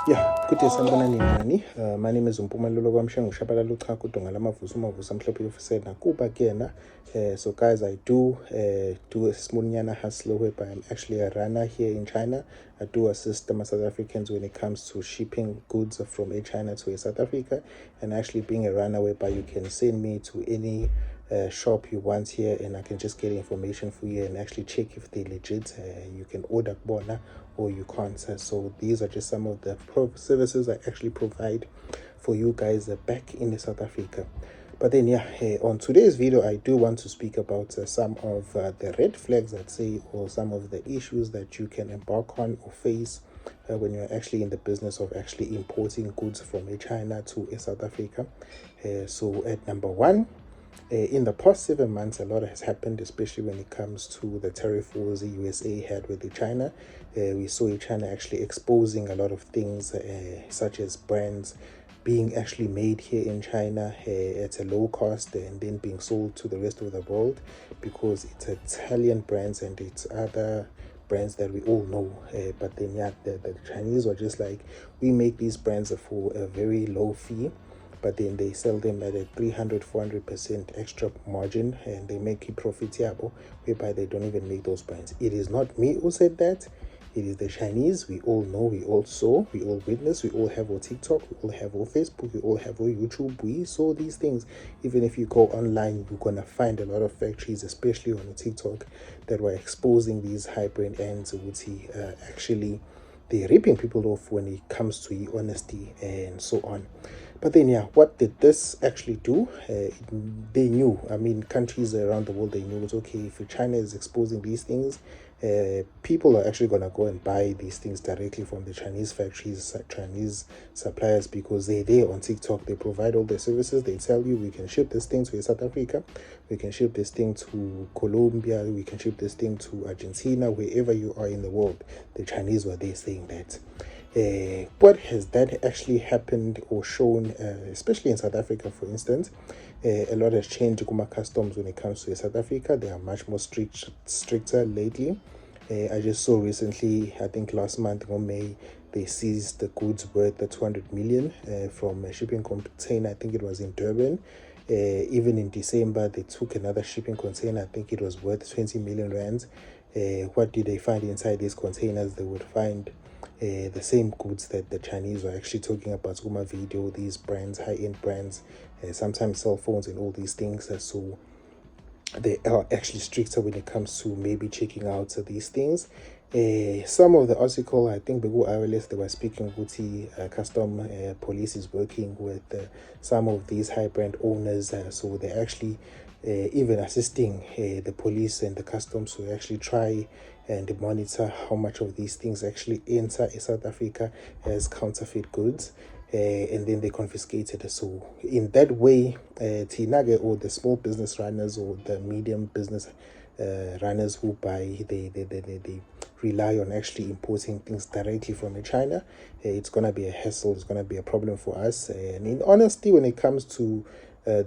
Yeah, good day sanibonani nani. My name is Umpumelelo Kwamshengu Shabalala Uchaku Dongala Mavuso Mhlophe Yofisena Kuba Kena. So guys, I do a small nyana hustle whereby I'm actually a runner here in China. I do assist my South Africans when it comes to shipping goods from China to South Africa, and actually being a runner whereby you can send me to any shop you want here, and I can just get information for you and actually check if they're legit. You can order bona or you can't. So these are just some of the services I actually provide for you guys back in South Africa. But then on today's video I do want to speak about some of the red flags, I'd say, or some of the issues that you can embark on or face when you're actually in the business of actually importing goods from China to South Africa. So at number one, in the past 7 months, a lot has happened, especially when it comes to the tariff wars the USA had with China. We saw China actually exposing a lot of things, such as brands being actually made here in China at a low cost and then being sold to the rest of the world because it's Italian brands and it's other brands that we all know. But then, the Chinese were just like, we make these brands for a very low fee, but then they sell them at a 300-400% extra margin and they make a profit whereby they don't even make those brands. It is not me who said that. It is the Chinese. We all know, we all saw, we all witnessed, we all have our TikTok, we all have our Facebook, we all have our YouTube. We saw these things. Even if you go online, you're gonna find a lot of factories, especially on TikTok, that were exposing these high brand ends with actually they're ripping people off when it comes to honesty and so on. But then, what did this actually do? They knew, I mean, countries around the world, they knew it's okay, if China is exposing these things, people are actually going to go and buy these things directly from the Chinese factories, Chinese suppliers, because they're there on TikTok. They provide all the services. They tell you, we can ship this thing to South Africa, we can ship this thing to Colombia, we can ship this thing to Argentina, wherever you are in the world. The Chinese were there saying that. What has that actually happened or shown, especially in South Africa, for instance? A lot has changed in customs when it comes to South Africa. They are much more stricter lately. I just saw recently, I think last month in May, they seized the goods worth 200 million from a shipping container. I think it was in Durban. Even in December, they took another shipping container. I think it was worth 20 million rands. What did they find inside these containers? They would find the same goods that the Chinese were actually talking about. Uma video, these brands, high-end brands, sometimes cell phones and all these things. So they are actually stricter when it comes to maybe checking out these things. Some of the article, I think before ILS, they were speaking with the custom police is working with some of these high brand owners, so they're actually even assisting the police and the customs to actually try and monitor how much of these things actually enter South Africa as counterfeit goods. And then they confiscated. So in that way, Tinage, or the small business runners or the medium business runners who buy, they rely on actually importing things directly from China. It's going to be a hassle, it's going to be a problem for us. And in honesty, when it comes to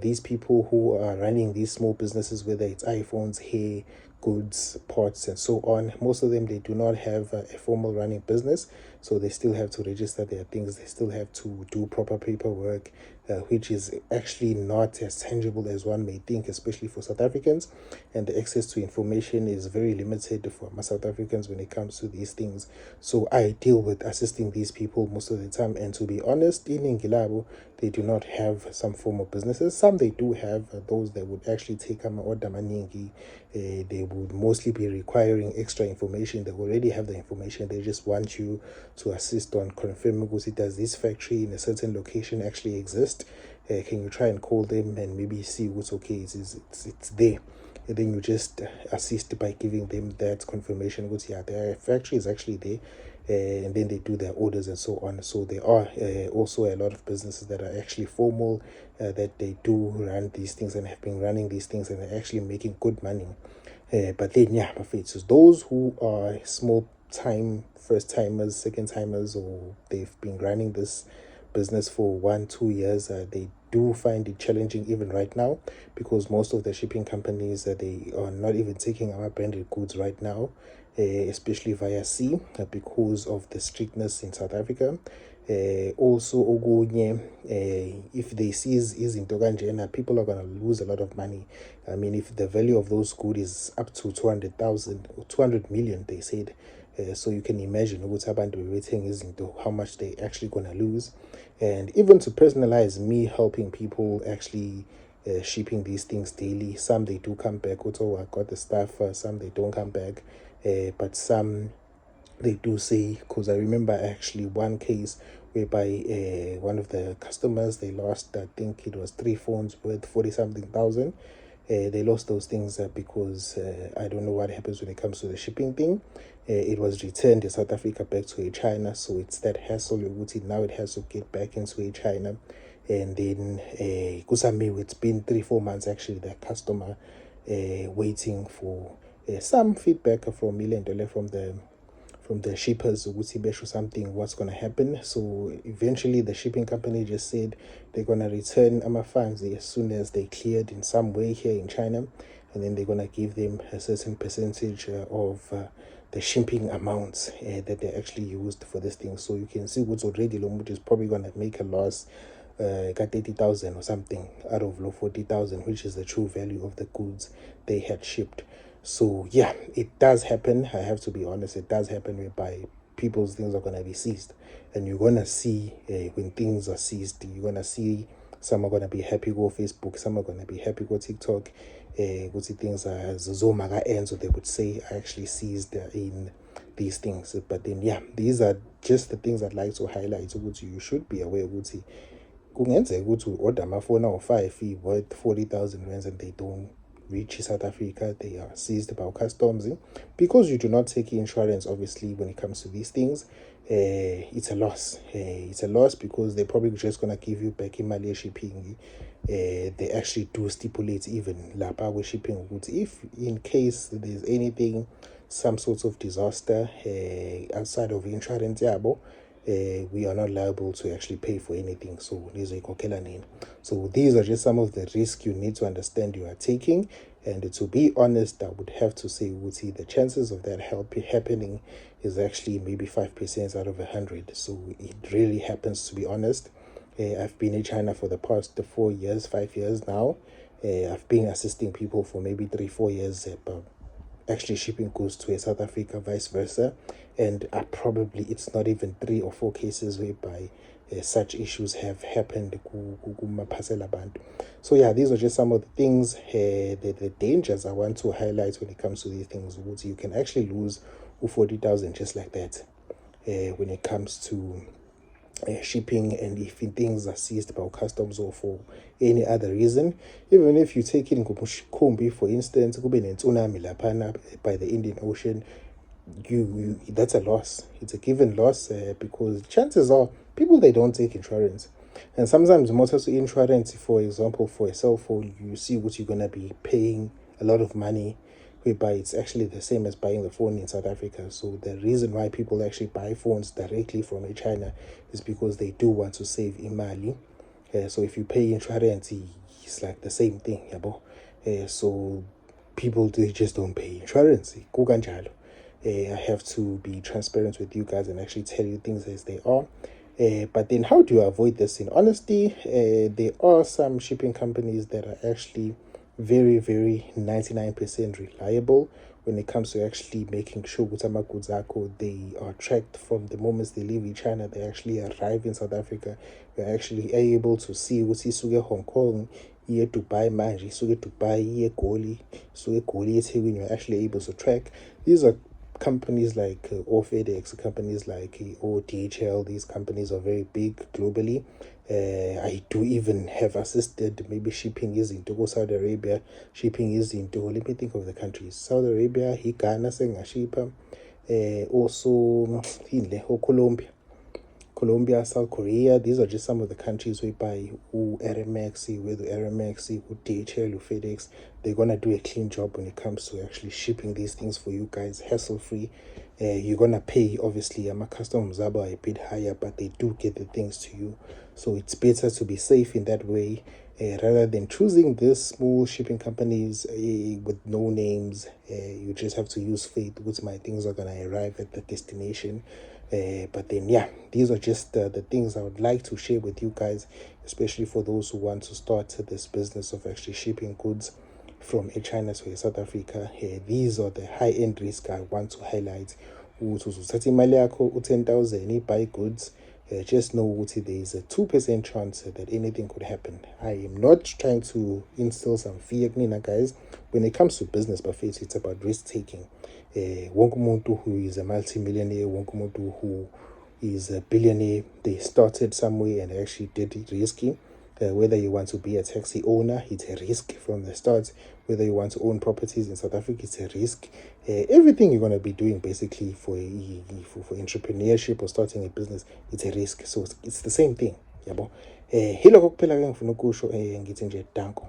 these people who are running these small businesses, whether it's iPhones, hair, goods, pots, and so on, most of them, they do not have a formal running business, so they still have to register their things, they still have to do proper paperwork, which is actually not as tangible as one may think, especially for South Africans, and the access to information is very limited for South Africans when it comes to these things. So I deal with assisting these people most of the time, and to be honest, in Ingilabo, they do not have some form of businesses. Some they do have, those that would actually take order maningi. They would mostly be requiring extra information. They already have the information, they just want you to assist on confirming, does this factory in a certain location actually exist? Can you try and call them and maybe see what's okay, it's there? And then you just assist by giving them that confirmation, their factory is actually there. And then they do their orders and so on. So there are also a lot of businesses that are actually formal, that they do run these things and have been running these things and are actually making good money. But then, so those who are small time first timers, second timers, or they've been running this business for 1-2 years, they do find it challenging even right now, because most of the shipping companies, they are not even taking our branded goods right now. especially via sea, because of the strictness in South Africa. Also okunye, if they seize izinto kanjena, people are going to lose a lot of money. I mean, if the value of those goods is up to 200,000 or 200 million, they said, so you can imagine ukuthi abantu bethenga izinto, how much they actually going to lose. And even to personalize, me helping people actually shipping these things daily, some they do come back. Also, I got the stuff, some they don't come back, but some they do say, because I remember actually one case whereby one of the customers, they lost, I think it was 3 phones worth 40 something thousand. They lost those things because I don't know what happens when it comes to the shipping thing. It was returned in South Africa back to China, so it's that hassle. Now it has to get back into China, and then kusame, it's been 3-4 months actually, the customer waiting for some feedback from Million from the shippers ukuthi besho something what's going to happen. So eventually the shipping company just said they're going to return funds as soon as they cleared in some way here in China, and then they're going to give them a certain percentage of the shipping amounts that they actually used for this thing. So you can see what's already Lomuch is probably going to make a loss, got 30,000 or something out of 40,000, which is the true value of the goods they had shipped. So yeah, it does happen. I have to be honest, it does happen whereby people's things are going to be seized, and you're going to see when things are seized, you're going to see some are going to be happy go Facebook, some are going to be happy go TikTok, go see things as Zomaga ends, so they would say I actually seized in these things. But then yeah, these are just the things I'd like to highlight. So you should be aware ukuthi kungenzeka ukuthi order amafoni awu-5 worth 40,000 rands and they don't reach South Africa, they are seized by customs. Because you do not take insurance, obviously, when it comes to these things, it's a loss. It's a loss because they're probably just going to give you back in Malay shipping. They actually do stipulate even lapa with shipping goods. If in case there's anything, some sorts of disaster outside of insurance, we are not liable to actually pay for anything. So these are just some of the risks you need to understand you are taking. And to be honest, I would have to say, the chances of that happening is actually maybe 5% out of 100. So it really happens, to be honest. I've been in China for the past 4 years, 5 years now. I've been assisting people for maybe 3-4 years, but actually shipping goods to South Africa, vice versa, and it's not even 3 or 4 cases whereby such issues have happened. So yeah, these are just some of the things, the dangers I want to highlight when it comes to these things. You can actually lose 40,000 just like that when it comes to shipping, and if things are seized by customs or for any other reason. Even if you take it in Kumbi, for instance, tsunami lapana by the Indian Ocean, you that's a loss. It's a given loss because chances are people, they don't take insurance. And sometimes motors insurance, for example, for a cell phone, you see what you're gonna be paying a lot of money, whereby it's actually the same as buying the phone in South Africa. So the reason why people actually buy phones directly from China is because they do want to save imali. So if you pay insurance, it's like the same thing, so people, they just don't pay insurance. I have to be transparent with you guys and actually tell you things as they are. But then how do you avoid this? In honesty, there are some shipping companies that are actually very, very 99% reliable when it comes to actually making sure they are tracked from the moment they leave in China. They actually arrive in South Africa. We're actually able to see what's Hong Kong, here Dubai, Manji, Dubai, here Goli, Goli, you're actually able to track. These are companies like or FedEx, companies like or DHL. These companies are very big globally. I do even have assisted maybe shipping is into Saudi Arabia, shipping is into, let me think of the countries, Saudi Arabia, Ghana, Sengashipa, also Colombia, South Korea. These are just some of the countries whereby with DHL, FedEx, they're gonna do a clean job when it comes to actually shipping these things for you guys, hassle free. You're gonna pay, obviously, customs are a bit higher, but they do get the things to you. So it's better to be safe in that way. rather than choosing these small shipping companies with no names. You just have to use faith because my things are gonna arrive at the destination. But then, yeah, these are just the things I would like to share with you guys, especially for those who want to start this business of actually shipping goods from China to South Africa. These are the high-end risk I want to highlight. Ukuthi uzothatha imali yakho u-10,000 buy goods, just know ukuthi there is a 2% chance that anything could happen. I am not trying to instill some fear, guys. When it comes to business, but it's about risk taking. Wonke umuntu who is a multi-millionaire, wonke umuntu who is a billionaire, they started somewhere and actually did it risky. Whether you want to be a taxi owner, it's a risk from the start. Whether you want to own properties in South Africa, it's a risk. Everything you're going to be doing basically for entrepreneurship or starting a business, it's a risk. So it's the same thing. Yabo. Hilo kokuphela ke ngifuna ukusho ngithi nje danko.